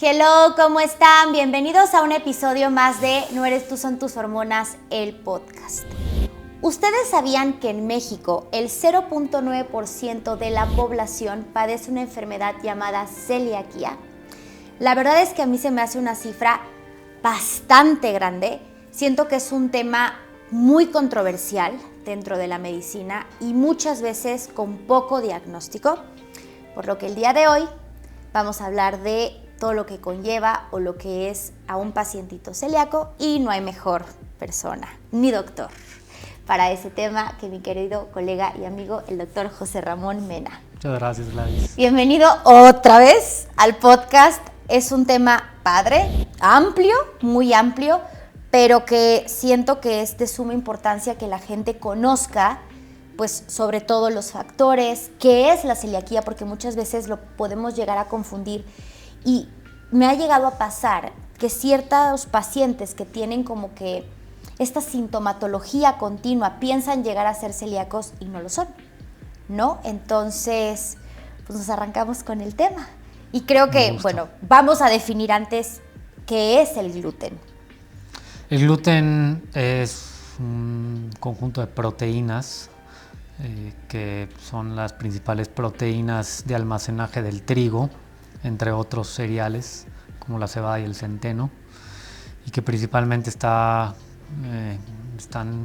Hello, ¿cómo están? Bienvenidos a un episodio más de No eres tú, son tus hormonas, el podcast. ¿Ustedes sabían que en México el 0.9% de la población padece una enfermedad llamada celiaquía? La verdad es que a mí se me hace una cifra bastante grande. Siento que es un tema muy controversial dentro de la medicina y muchas veces con poco diagnóstico, por lo que el día de hoy vamos a hablar de todo lo que conlleva o lo que es a un pacientito celíaco, y no hay mejor persona ni doctor para ese tema que mi querido colega y amigo, el doctor José Ramón Mena. Muchas gracias, Gladys. Bienvenido otra vez al podcast. Es un tema padre, amplio, muy amplio, pero que siento que es de suma importancia que la gente conozca, pues sobre todo los factores, qué es la celiaquía, porque muchas veces lo podemos llegar a confundir. Y me ha llegado a pasar que ciertos pacientes que tienen como que esta sintomatología continua piensan llegar a ser celíacos y no lo son, ¿no? Entonces, pues nos arrancamos con el tema. Y creo que, bueno, vamos a definir antes qué es el gluten. El gluten es un conjunto de proteínas que son las principales proteínas de almacenaje del trigo, entre otros cereales como la cebada y el centeno, y que principalmente están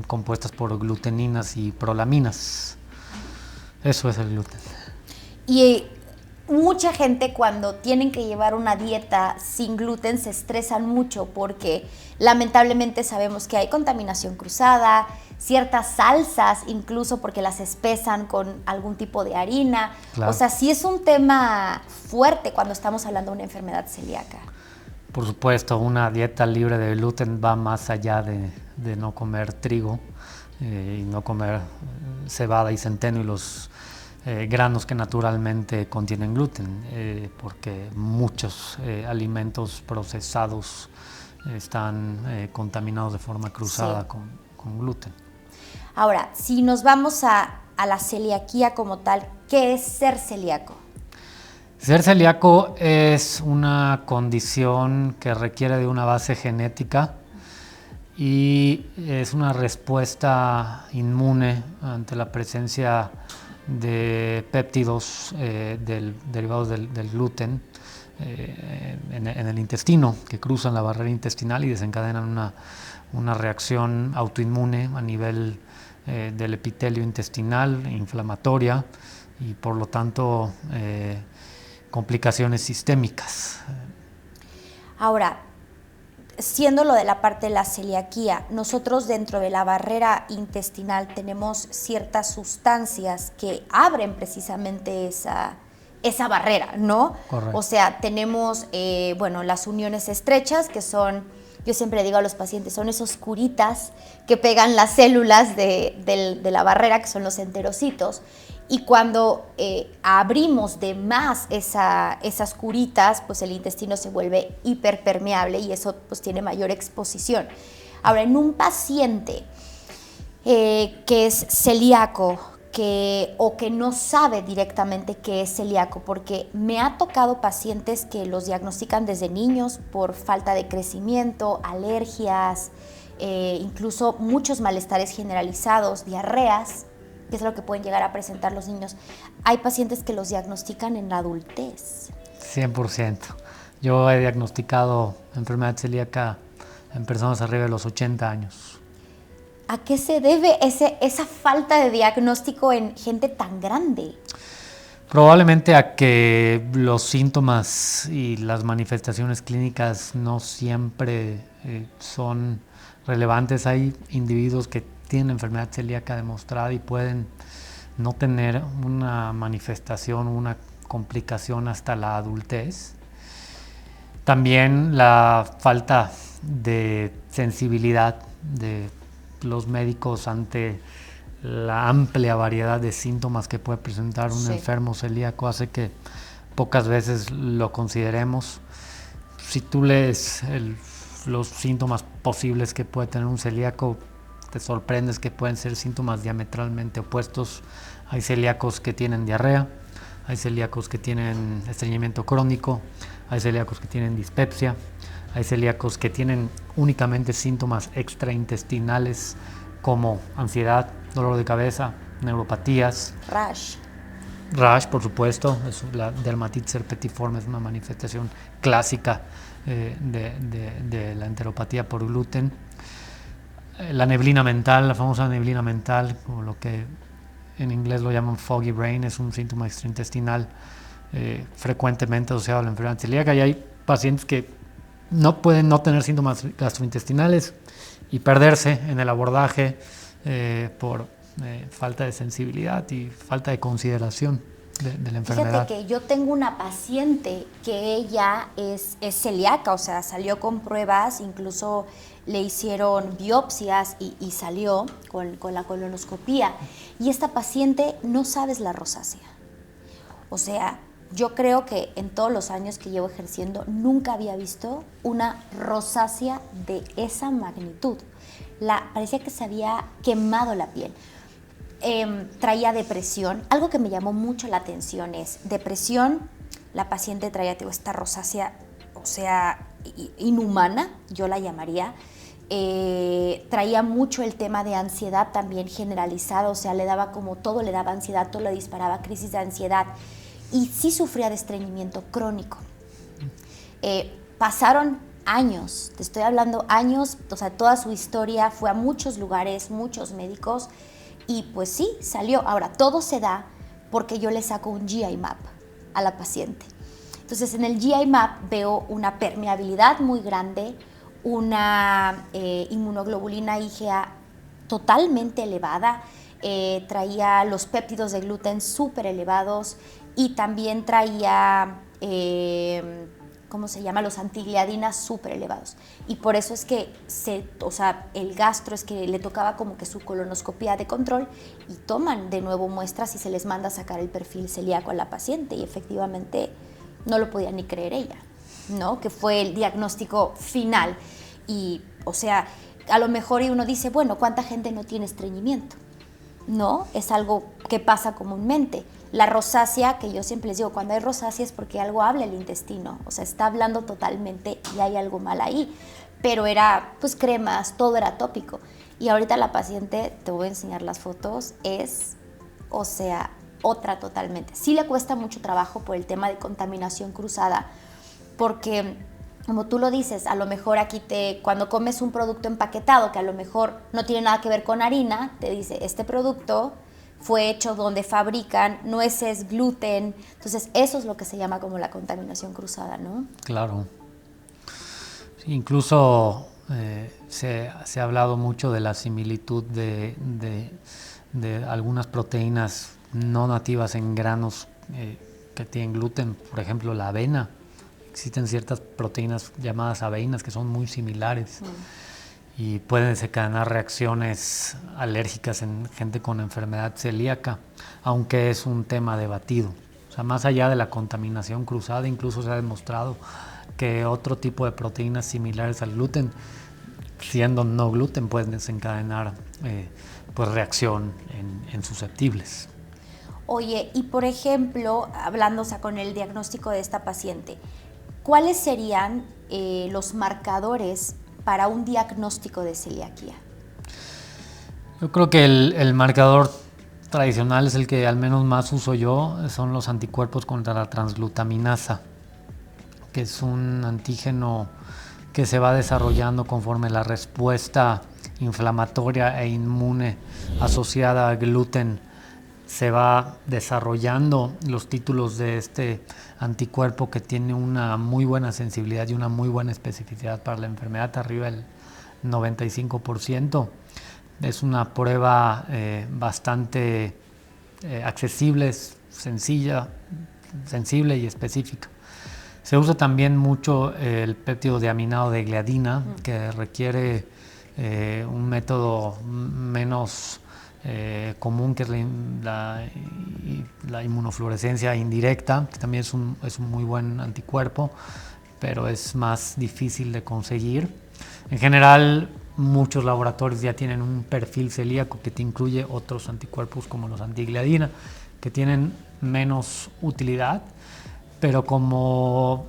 compuestas por gluteninas y prolaminas. Eso es el gluten. Y mucha gente, cuando tienen que llevar una dieta sin gluten, se estresan mucho porque lamentablemente sabemos que hay contaminación cruzada, ciertas salsas incluso porque las espesan con algún tipo de harina. Claro. O sea, sí es un tema fuerte cuando estamos hablando de una enfermedad celíaca. Por supuesto, una dieta libre de gluten va más allá de no comer trigo y no comer cebada y centeno y los granos que naturalmente contienen gluten, porque muchos alimentos procesados están contaminados de forma cruzada, sí, con gluten. Ahora, si nos vamos a la celiaquía como tal, ¿qué es ser celíaco? Ser celíaco es una condición que requiere de una base genética y es una respuesta inmune ante la presencia de péptidos derivados del gluten en el intestino, que cruzan la barrera intestinal y desencadenan una reacción autoinmune a nivel del epitelio intestinal, inflamatoria, y por lo tanto complicaciones sistémicas. Ahora, siendo lo de la parte de la celiaquía, nosotros dentro de la barrera intestinal tenemos ciertas sustancias que abren precisamente esa barrera, ¿no? Correcto. O sea, tenemos, las uniones estrechas, que son, yo siempre digo a los pacientes, son esos curitas que pegan las células de la barrera, que son los enterocitos. Y cuando abrimos de más esas curitas, pues el intestino se vuelve hiperpermeable y eso pues tiene mayor exposición. Ahora, en un paciente que es celíaco o que no sabe directamente qué es celíaco, porque me ha tocado pacientes que los diagnostican desde niños por falta de crecimiento, alergias, incluso muchos malestares generalizados, diarreas, que es lo que pueden llegar a presentar los niños. Hay pacientes que los diagnostican en la adultez. 100%. Yo he diagnosticado enfermedad celíaca en personas arriba de los 80 años. ¿A qué se debe esa falta de diagnóstico en gente tan grande? Probablemente a que los síntomas y las manifestaciones clínicas no siempre son relevantes. Hay individuos que tienen enfermedad celíaca demostrada y pueden no tener una manifestación, una complicación hasta la adultez. También la falta de sensibilidad de los médicos ante la amplia variedad de síntomas que puede presentar un enfermo celíaco hace que pocas veces lo consideremos. Si tú lees los síntomas posibles que puede tener un celíaco, te sorprendes que pueden ser síntomas diametralmente opuestos. Hay celíacos que tienen diarrea, hay celíacos que tienen estreñimiento crónico, hay celíacos que tienen dispepsia, hay celíacos que tienen únicamente síntomas extraintestinales como ansiedad, dolor de cabeza, neuropatías. Rash, por supuesto, la dermatitis herpetiforme es una manifestación clásica de la enteropatía por gluten. La neblina mental, la famosa neblina mental, o lo que en inglés lo llaman foggy brain, es un síntoma extraintestinal frecuentemente asociado a la enfermedad celíaca, y hay pacientes que no pueden no tener síntomas gastrointestinales y perderse en el abordaje por falta de sensibilidad y falta de consideración de la enfermedad. Fíjate que yo tengo una paciente que ella es celíaca, o sea, salió con pruebas, incluso le hicieron biopsias y salió con la colonoscopía. Y esta paciente no sabes la rosácea. O sea, yo creo que en todos los años que llevo ejerciendo nunca había visto una rosácea de esa magnitud. Parecía que se había quemado la piel. Traía depresión. Algo que me llamó mucho la atención es depresión. La paciente traía esta rosácea, o sea, inhumana, yo la llamaría. Traía mucho el tema de ansiedad también generalizada, o sea, le daba como todo, le daba ansiedad, todo le disparaba crisis de ansiedad, y sí sufría de estreñimiento crónico. Pasaron años, te estoy hablando años, o sea, toda su historia, fue a muchos lugares, muchos médicos, y pues sí, salió. Ahora, todo se da porque yo le saco un GI map a la paciente. Entonces, en el GI map veo una permeabilidad muy grande, una inmunoglobulina IgA totalmente elevada, traía los péptidos de gluten súper elevados y también traía, los antigliadinas súper elevados. Y por eso es que el gastro es que le tocaba como que su colonoscopía de control y toman de nuevo muestras y se les manda a sacar el perfil celíaco a la paciente, y efectivamente no lo podía ni creer ella, ¿no? Que fue el diagnóstico final. Y, o sea, a lo mejor uno dice, bueno, ¿cuánta gente no tiene estreñimiento? No, es algo que pasa comúnmente. La rosácea, que yo siempre les digo, cuando hay rosácea es porque algo habla el intestino, o sea, está hablando totalmente y hay algo mal ahí. Pero era, pues, cremas, todo era tópico. Y ahorita la paciente, te voy a enseñar las fotos, es, o sea, otra totalmente. Sí le cuesta mucho trabajo por el tema de contaminación cruzada, porque, como tú lo dices, a lo mejor aquí cuando comes un producto empaquetado que a lo mejor no tiene nada que ver con harina, te dice, este producto fue hecho donde fabrican nueces, gluten. Entonces, eso es lo que se llama como la contaminación cruzada, ¿no? Claro. Sí, incluso se ha hablado mucho de la similitud de algunas proteínas no nativas en granos que tienen gluten, por ejemplo, la avena. Existen ciertas proteínas llamadas aveínas que son muy similares y pueden desencadenar reacciones alérgicas en gente con enfermedad celíaca, aunque es un tema debatido. O sea, más allá de la contaminación cruzada, incluso se ha demostrado que otro tipo de proteínas similares al gluten, siendo no gluten, pueden desencadenar pues reacción en susceptibles. Oye, y por ejemplo, hablando, o sea, con el diagnóstico de esta paciente, ¿cuáles serían los marcadores para un diagnóstico de celiaquía? Yo creo que el marcador tradicional es el que al menos más uso yo, son los anticuerpos contra la transglutaminasa, que es un antígeno que se va desarrollando conforme la respuesta inflamatoria e inmune asociada al gluten se va desarrollando. Los títulos de este anticuerpo, que tiene una muy buena sensibilidad y una muy buena especificidad para la enfermedad, arriba del 95%. Es una prueba bastante accesible, sencilla, sensible y específica. Se usa también mucho el péptido de aminado de gliadina, que requiere un método menos común, que es la inmunofluorescencia indirecta, que también es un muy buen anticuerpo, pero es más difícil de conseguir. En general, muchos laboratorios ya tienen un perfil celíaco que te incluye otros anticuerpos como los antigliadina, que tienen menos utilidad, pero como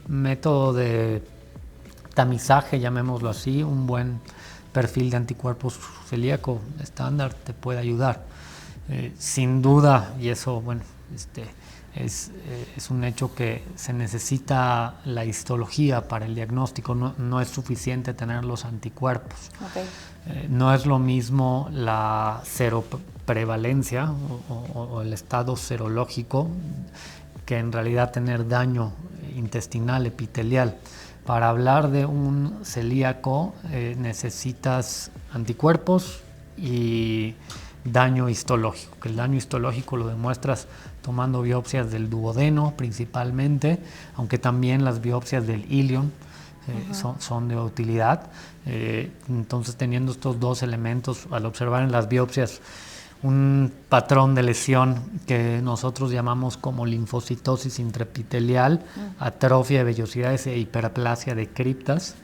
método de tamizaje, llamémoslo así, un buen perfil de anticuerpos celíaco estándar te puede ayudar. Sin duda, y eso, bueno, es un hecho que se necesita la histología para el diagnóstico, no es suficiente tener los anticuerpos. Okay. No es lo mismo la seroprevalencia o el estado serológico que en realidad tener daño intestinal, epitelial. Para hablar de un celíaco necesitas anticuerpos y daño histológico, que el daño histológico lo demuestras tomando biopsias del duodeno principalmente, aunque también las biopsias del ilion son de utilidad. Entonces, teniendo estos dos elementos, al observar en las biopsias un patrón de lesión que nosotros llamamos como linfocitosis intraepitelial, atrofia de vellosidades e hiperplasia de criptas,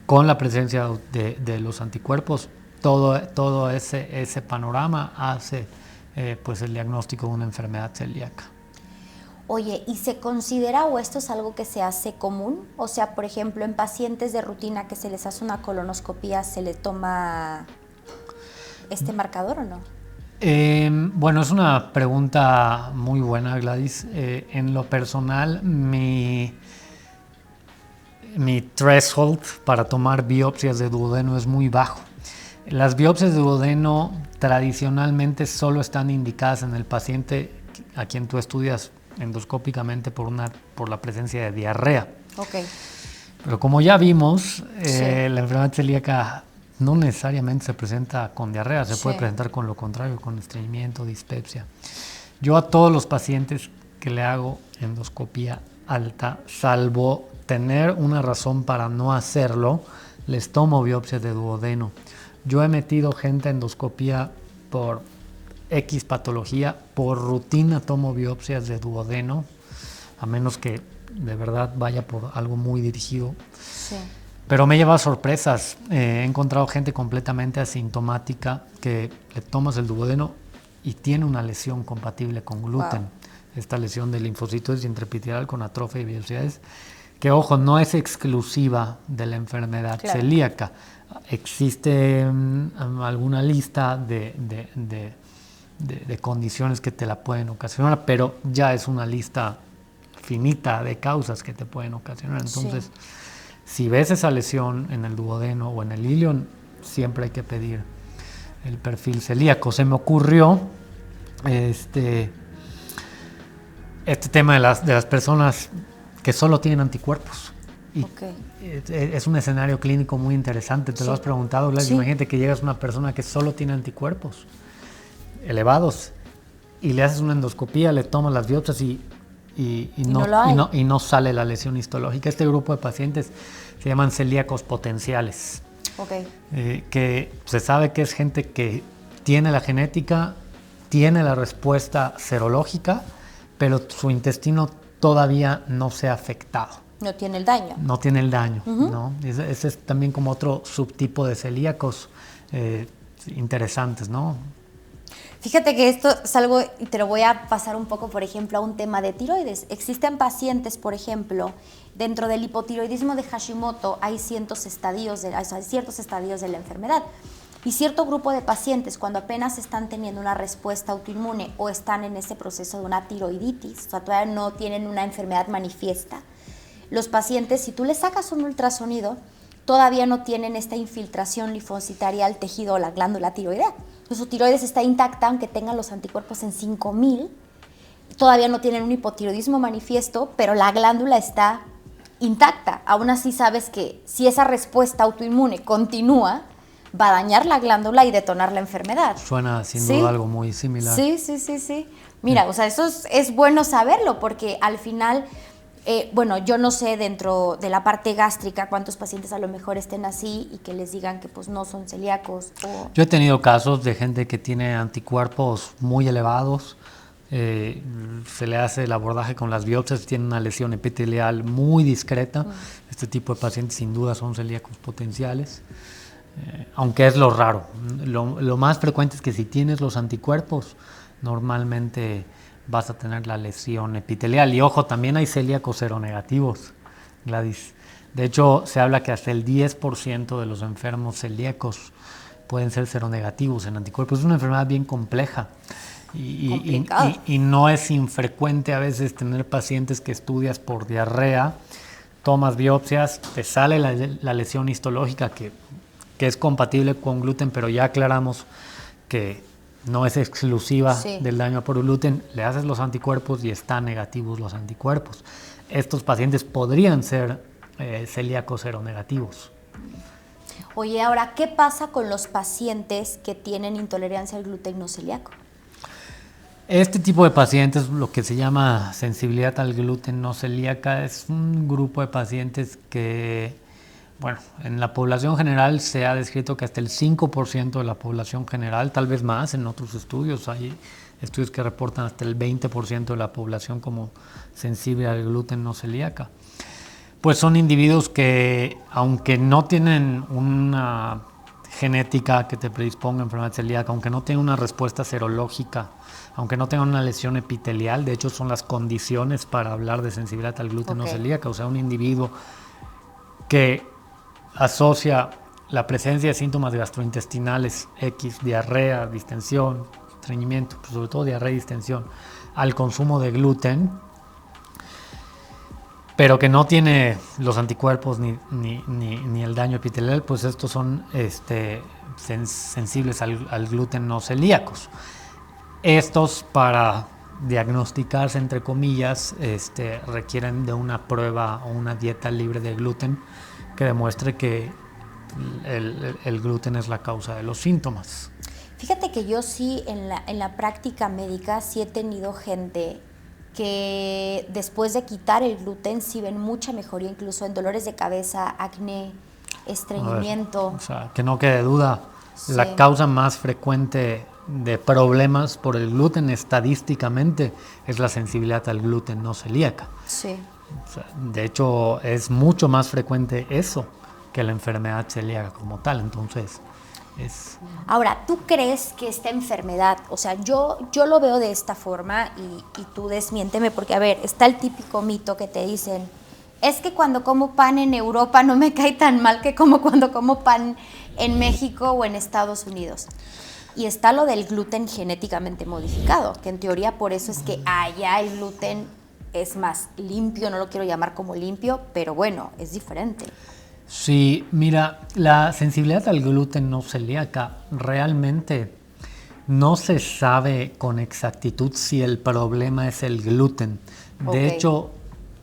con la presencia de los anticuerpos, todo ese panorama hace pues el diagnóstico de una enfermedad celíaca. Oye, ¿y se considera o esto es algo que se hace común? O sea, por ejemplo, en pacientes de rutina que se les hace una colonoscopía, ¿se le toma este marcador o no? Bueno, es una pregunta muy buena, Gladys. En lo personal, mi threshold para tomar biopsias de duodeno es muy bajo. Las biopsias de duodeno tradicionalmente solo están indicadas en el paciente a quien tú estudias endoscópicamente por la presencia de diarrea. Okay. Pero como ya vimos, la enfermedad celíaca no necesariamente se presenta con diarrea, se puede presentar con lo contrario, con estreñimiento, dispepsia. Yo a todos los pacientes que le hago endoscopía alta, salvo tener una razón para no hacerlo, les tomo biopsias de duodeno. Yo he metido gente a endoscopía por X patología, por rutina tomo biopsias de duodeno, a menos que de verdad vaya por algo muy dirigido. Sí. Pero me lleva sorpresas. He encontrado gente completamente asintomática que le tomas el duodeno y tiene una lesión compatible con gluten. Wow. Esta lesión de linfocitosis intraepitelial con atrofia y vellosidades, que ojo, no es exclusiva de la enfermedad celíaca. Existe alguna lista de condiciones que te la pueden ocasionar, pero ya es una lista finita de causas que te pueden ocasionar. Entonces, si ves esa lesión en el duodeno o en el ilion, siempre hay que pedir el perfil celíaco. Se me ocurrió este tema de las personas que solo tienen anticuerpos. Y es un escenario clínico muy interesante. Te lo has preguntado, Gladys. Imagínate que llegas a una persona que solo tiene anticuerpos elevados y le haces una endoscopía, le tomas las biopsias y no sale la lesión histológica. Este grupo de pacientes se llaman celíacos potenciales. Que se sabe que es gente que tiene la genética, tiene la respuesta serológica, pero su intestino todavía no se ha afectado. No tiene el daño. No tiene el daño, ¿no? Ese es también como otro subtipo de celíacos interesantes, ¿no? Fíjate que esto es algo, y te lo voy a pasar un poco, por ejemplo, a un tema de tiroides. Existen pacientes, por ejemplo, dentro del hipotiroidismo de Hashimoto hay ciertos estadios de la enfermedad. Y cierto grupo de pacientes, cuando apenas están teniendo una respuesta autoinmune o están en ese proceso de una tiroiditis, o sea, todavía no tienen una enfermedad manifiesta, los pacientes, si tú les sacas un ultrasonido, todavía no tienen esta infiltración linfocitaria al tejido o la glándula tiroidea. Su tiroides está intacta, aunque tengan los anticuerpos en 5000, todavía no tienen un hipotiroidismo manifiesto, pero la glándula está intacta. Aún así sabes que si esa respuesta autoinmune continúa, va a dañar la glándula y detonar la enfermedad. Suena sin duda algo muy similar. Sí. Mira, o sea, eso es bueno saberlo, porque al final, bueno, yo no sé dentro de la parte gástrica cuántos pacientes a lo mejor estén así y que les digan que pues no son celíacos. Yo he tenido casos de gente que tiene anticuerpos muy elevados, se le hace el abordaje con las biopsias, tiene una lesión epitelial muy discreta. Este tipo de pacientes sin duda son celíacos potenciales. Aunque es lo raro. Lo más frecuente es que si tienes los anticuerpos, normalmente vas a tener la lesión epitelial. Y ojo, también hay celíacos seronegativos, Gladys. De hecho, se habla que hasta el 10% de los enfermos celíacos pueden ser seronegativos en anticuerpos. Es una enfermedad bien compleja y no es infrecuente a veces tener pacientes que estudias por diarrea, tomas biopsias, te sale la lesión histológica que es compatible con gluten, pero ya aclaramos que no es exclusiva del daño por gluten, le haces los anticuerpos y están negativos los anticuerpos. Estos pacientes podrían ser celíacos seronegativos. Oye, ahora, ¿qué pasa con los pacientes que tienen intolerancia al gluten no celíaco? Este tipo de pacientes, lo que se llama sensibilidad al gluten no celíaca, es un grupo de pacientes que, bueno, en la población general se ha descrito que hasta el 5% de la población general, tal vez más en otros estudios, hay estudios que reportan hasta el 20% de la población como sensible al gluten no celíaca. Pues son individuos que, aunque no tienen una genética que te predisponga a enfermedad celíaca, aunque no tengan una respuesta serológica, aunque no tengan una lesión epitelial, de hecho son las condiciones para hablar de sensibilidad al gluten no celíaca, o sea, un individuo que asocia la presencia de síntomas gastrointestinales X, diarrea, distensión, estreñimiento, pues sobre todo diarrea y distensión, al consumo de gluten, pero que no tiene los anticuerpos ni el daño epitelial, pues estos son sensibles al gluten no celíacos. Estos, para diagnosticarse, entre comillas, requieren de una prueba o una dieta libre de gluten que demuestre que el gluten es la causa de los síntomas. Fíjate que yo sí, en la práctica médica, sí he tenido gente que después de quitar el gluten sí ven mucha mejoría, incluso en dolores de cabeza, acné, estreñimiento. O sea, que no quede duda, la causa más frecuente de problemas por el gluten estadísticamente es la sensibilidad al gluten no celíaca. Sí. O sea, de hecho, es mucho más frecuente eso que la enfermedad celíaca como tal, entonces es... Ahora, ¿tú crees que esta enfermedad, o sea, yo lo veo de esta forma y tú desmiénteme, porque a ver, está el típico mito que te dicen, es que cuando como pan en Europa no me cae tan mal que como cuando como pan en México o en Estados Unidos. Y está lo del gluten genéticamente modificado, que en teoría por eso es que allá el gluten es más limpio, no lo quiero llamar como limpio, pero bueno, es diferente. Sí, mira, la sensibilidad al gluten no celíaca realmente no se sabe con exactitud si el problema es el gluten. De hecho,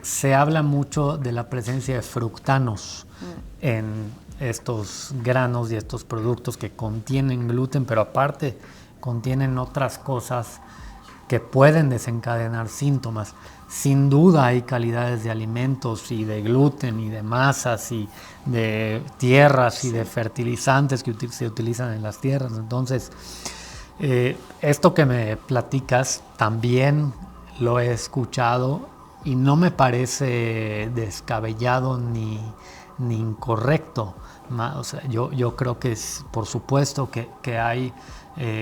se habla mucho de la presencia de fructanos en estos granos y estos productos que contienen gluten, pero aparte contienen otras cosas que pueden desencadenar síntomas. Sin duda hay calidades de alimentos y de gluten y de masas y de tierras y de fertilizantes que se utilizan en las tierras. Entonces, esto que me platicas también lo he escuchado y no me parece descabellado ni incorrecto. O sea, yo creo que es, por supuesto que hay,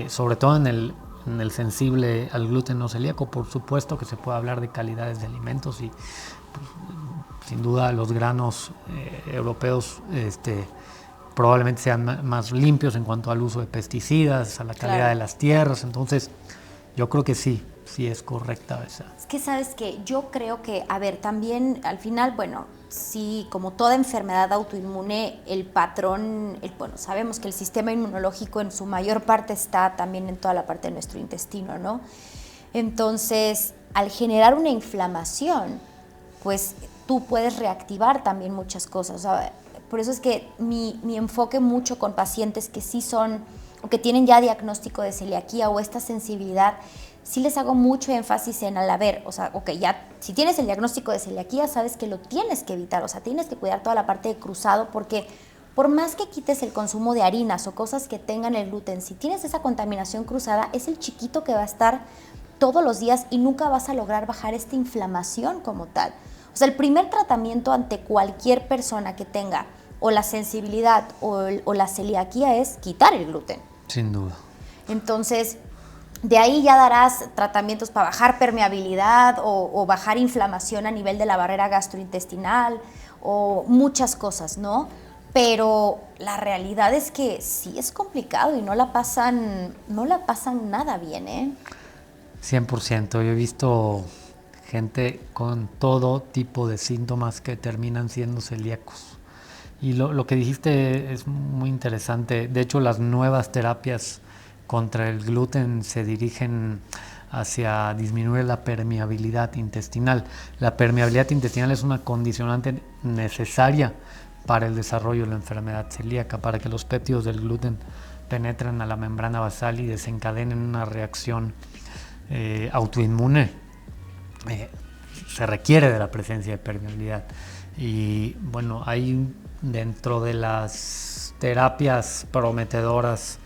sobre todo en el sensible al gluten no celíaco, por supuesto que se puede hablar de calidades de alimentos y pues, sin duda los granos europeos probablemente sean más limpios en cuanto al uso de pesticidas, a la calidad de las tierras, entonces yo creo que sí es correcta esa. Es que sabes que yo creo que, a ver, también al final, bueno, sí, como toda enfermedad autoinmune, el patrón, bueno, sabemos que el sistema inmunológico en su mayor parte está también en toda la parte de nuestro intestino, ¿no? Entonces, al generar una inflamación, pues tú puedes reactivar también muchas cosas. O sea, por eso es que mi enfoque mucho con pacientes que sí son, o que tienen ya diagnóstico de celiaquía o esta sensibilidad, sí les hago mucho énfasis en al haber, o sea, ok, ya si tienes el diagnóstico de celiaquía, sabes que lo tienes que evitar, o sea, tienes que cuidar toda la parte de cruzado, porque por más que quites el consumo de harinas o cosas que tengan el gluten, si tienes esa contaminación cruzada, es el chiquito que va a estar todos los días y nunca vas a lograr bajar esta inflamación como tal. O sea, el primer tratamiento ante cualquier persona que tenga o la sensibilidad o la celiaquía es quitar el gluten. Sin duda. Entonces, De ahí ya darás tratamientos para bajar permeabilidad o bajar inflamación a nivel de la barrera gastrointestinal o muchas cosas, ¿no? Pero la realidad es que sí es complicado y no la pasan nada bien, ¿eh? 100%. Yo he visto gente con todo tipo de síntomas que terminan siendo celíacos. Y lo que dijiste es muy interesante. De hecho, las nuevas terapias contra el gluten se dirigen hacia disminuir la permeabilidad intestinal. La permeabilidad intestinal es una condicionante necesaria para el desarrollo de la enfermedad celíaca, para que los péptidos del gluten penetren a la membrana basal y desencadenen una reacción autoinmune. Se requiere de la presencia de permeabilidad. Y bueno, hay dentro de las terapias prometedoras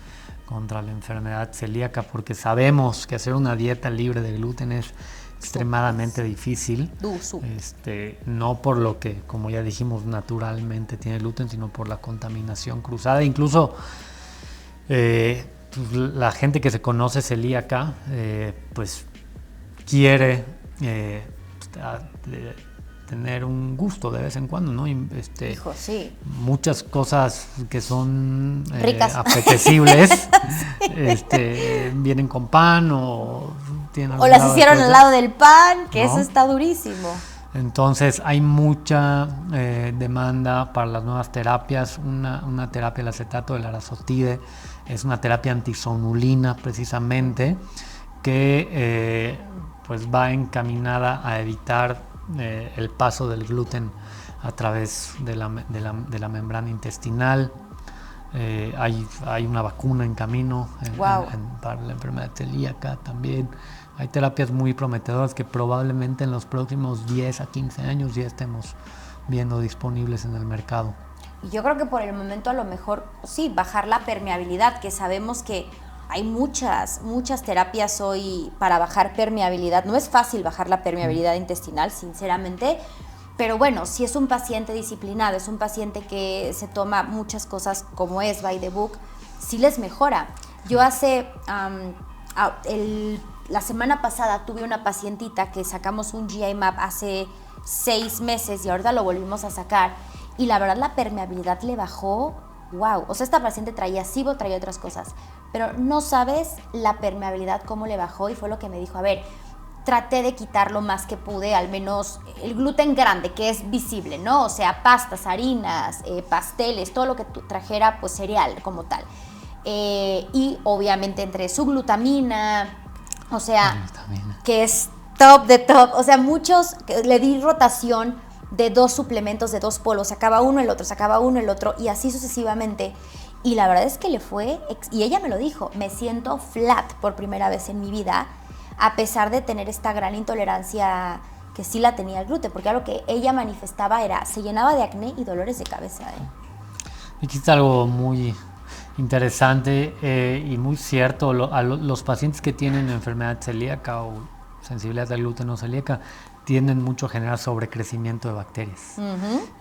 contra la enfermedad celíaca, porque sabemos que hacer una dieta libre de gluten es extremadamente difícil, no por lo que, como ya dijimos, naturalmente tiene gluten, sino por la contaminación cruzada. Incluso la gente que se conoce celíaca, pues quiere tener un gusto de vez en cuando, ¿no? Hijo, sí. Muchas cosas que son ricas, apetecibles, vienen con pan o tienen o las hicieron al lado del pan, que ¿no? Eso está durísimo. Entonces hay mucha demanda para las nuevas terapias. Una terapia, el acetato del arazotide, es una terapia antisonulina precisamente, que pues va encaminada a evitar el paso del gluten a través de la membrana intestinal. Hay una vacuna en camino para la enfermedad celíaca también. Hay terapias muy prometedoras que probablemente en los próximos 10 a 15 años ya estemos viendo disponibles en el mercado. Y yo creo que por el momento a lo mejor, sí, bajar la permeabilidad, que sabemos que hay muchas terapias hoy para bajar permeabilidad. No es fácil bajar la permeabilidad intestinal, sinceramente, pero bueno, si es un paciente disciplinado, es un paciente que se toma muchas cosas como es by the book, sí les mejora. Yo la semana pasada tuve una pacientita que sacamos un GI Map hace 6 meses y ahorita lo volvimos a sacar y la verdad la permeabilidad le bajó. Wow, o sea, esta paciente traía SIBO, traía otras cosas, pero no sabes la permeabilidad cómo le bajó y fue lo que me dijo, a ver, traté de quitar lo más que pude, al menos el gluten grande, que es visible, ¿no? O sea, pastas, harinas, pasteles, todo lo que trajera, pues cereal como tal. Y obviamente entre su glutamina, o sea, que es top de top, o sea, muchos, le di rotación de 2 suplementos, de 2 polos, sacaba uno, el otro, y así sucesivamente. Y la verdad es que le fue, y ella me lo dijo, me siento flat por primera vez en mi vida, a pesar de tener esta gran intolerancia que sí la tenía al gluten, porque algo que ella manifestaba se llenaba de acné y dolores de cabeza. Dijiste algo muy interesante y muy cierto. Los pacientes que tienen enfermedad celíaca o sensibilidad al gluten o celíaca tienden mucho a generar sobrecrecimiento de bacterias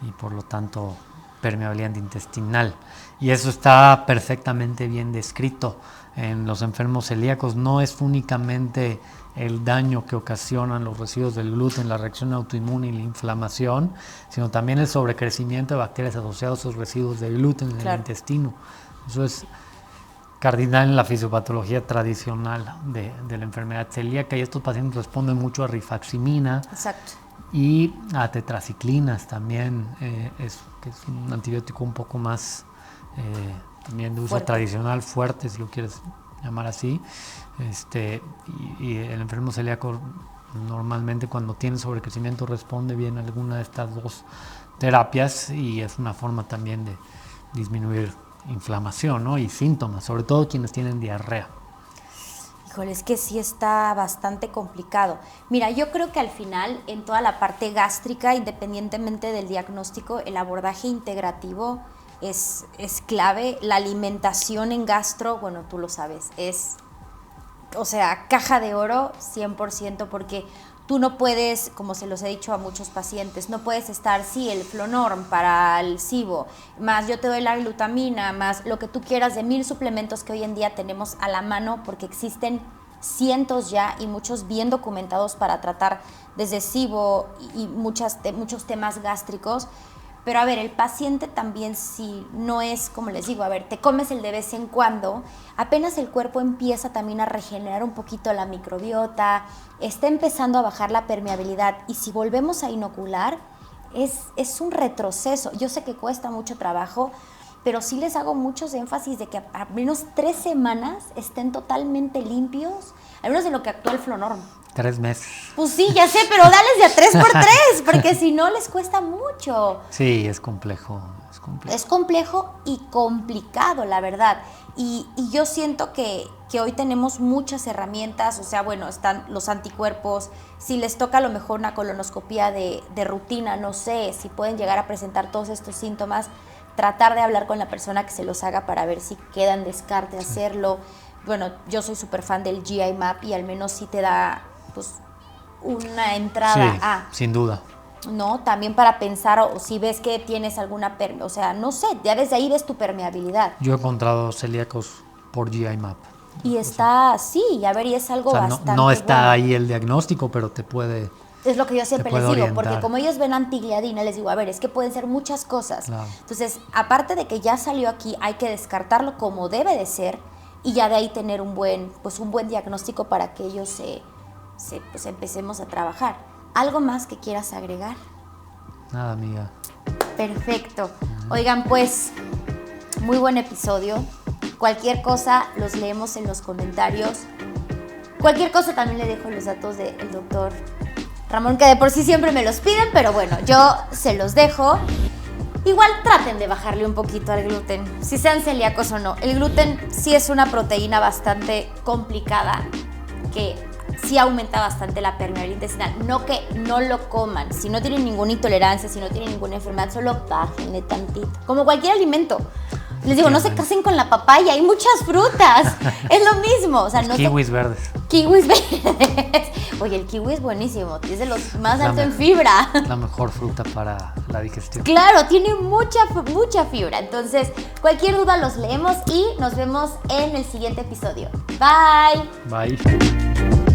y por lo tanto permeabilidad intestinal. Y eso está perfectamente bien descrito en los enfermos celíacos. No es únicamente el daño que ocasionan los residuos del gluten, la reacción autoinmune y la inflamación, sino también el sobrecrecimiento de bacterias asociados a esos residuos de gluten en el intestino. Eso es cardinal en la fisiopatología tradicional de la enfermedad celíaca, y estos pacientes responden mucho a rifaximina. Exacto. Y a tetraciclinas también, que es un antibiótico un poco más también de uso tradicional, fuerte, si lo quieres llamar así. Y el enfermo celíaco normalmente cuando tiene sobrecrecimiento responde bien a alguna de estas 2 terapias, y es una forma también de disminuir inflamación, ¿no? Y síntomas, sobre todo quienes tienen diarrea. Híjole, es que sí está bastante complicado. Mira, yo creo que al final, en toda la parte gástrica, independientemente del diagnóstico, el abordaje integrativo es clave. La alimentación en gastro, bueno, tú lo sabes, o sea, caja de oro 100%, porque tú no puedes, como se los he dicho a muchos pacientes, no puedes estar, sí, el Flonorm para el SIBO, más yo te doy la glutamina, más lo que tú quieras de 1000 suplementos que hoy en día tenemos a la mano, porque existen cientos ya y muchos bien documentados para tratar desde SIBO y muchos temas gástricos. Pero a ver, el paciente también, si no es, como les digo, a ver, te comes el de vez en cuando, apenas el cuerpo empieza también a regenerar un poquito la microbiota, está empezando a bajar la permeabilidad, y si volvemos a inocular, es un retroceso. Yo sé que cuesta mucho trabajo, pero sí les hago muchos énfasis de que al menos 3 semanas estén totalmente limpios, al menos en lo que actúa el Flonorm. 3 meses. Pues sí, ya sé, pero dales de a 3x3, porque si no les cuesta mucho. Sí, es complejo. Es complejo y complicado, la verdad. Y yo siento que hoy tenemos muchas herramientas, o sea, bueno, están los anticuerpos. Si les toca a lo mejor una colonoscopía de rutina, no sé, si pueden llegar a presentar todos estos síntomas, tratar de hablar con la persona que se los haga para ver si queda en descarte hacerlo. Bueno, yo soy súper fan del GI Map y al menos sí te da pues una entrada sin duda. ¿No? También para pensar, o si ves que tienes alguna o sea, no sé, ya desde ahí ves tu permeabilidad. Yo he encontrado celíacos por GI Map. Y está, sí, a ver, y es algo bastante no está bueno. ahí el diagnóstico, pero te puede... Es lo que yo siempre les digo, orientar. porque como ellos ven antigliadina, les digo, a ver, es que pueden ser muchas cosas. Claro. Entonces, aparte de que ya salió aquí, hay que descartarlo como debe de ser, y ya de ahí tener un buen diagnóstico para que ellos pues empecemos a trabajar. ¿Algo más que quieras agregar? Nada, amiga. Perfecto. Oigan, pues, muy buen episodio. Cualquier cosa los leemos en los comentarios. Cualquier cosa también le dejo los datos del doctor Ramón, que de por sí siempre me los piden, pero bueno, yo se los dejo. Igual traten de bajarle un poquito al gluten, si sean celíacos o no. El gluten sí es una proteína bastante complicada, que sí aumenta bastante la permeabilidad intestinal. No que no lo coman, si no tienen ninguna intolerancia, si no tienen ninguna enfermedad, solo bájenle tantito. Como cualquier alimento. Les digo, no se casen con la papaya, hay muchas frutas. Es lo mismo. O sea, no kiwis verdes. Kiwis verdes. Oye, el kiwi es buenísimo, es de los más altos en fibra. La mejor fruta para la digestión. Claro, tiene mucha fibra. Entonces, cualquier duda los leemos y nos vemos en el siguiente episodio. Bye. Bye.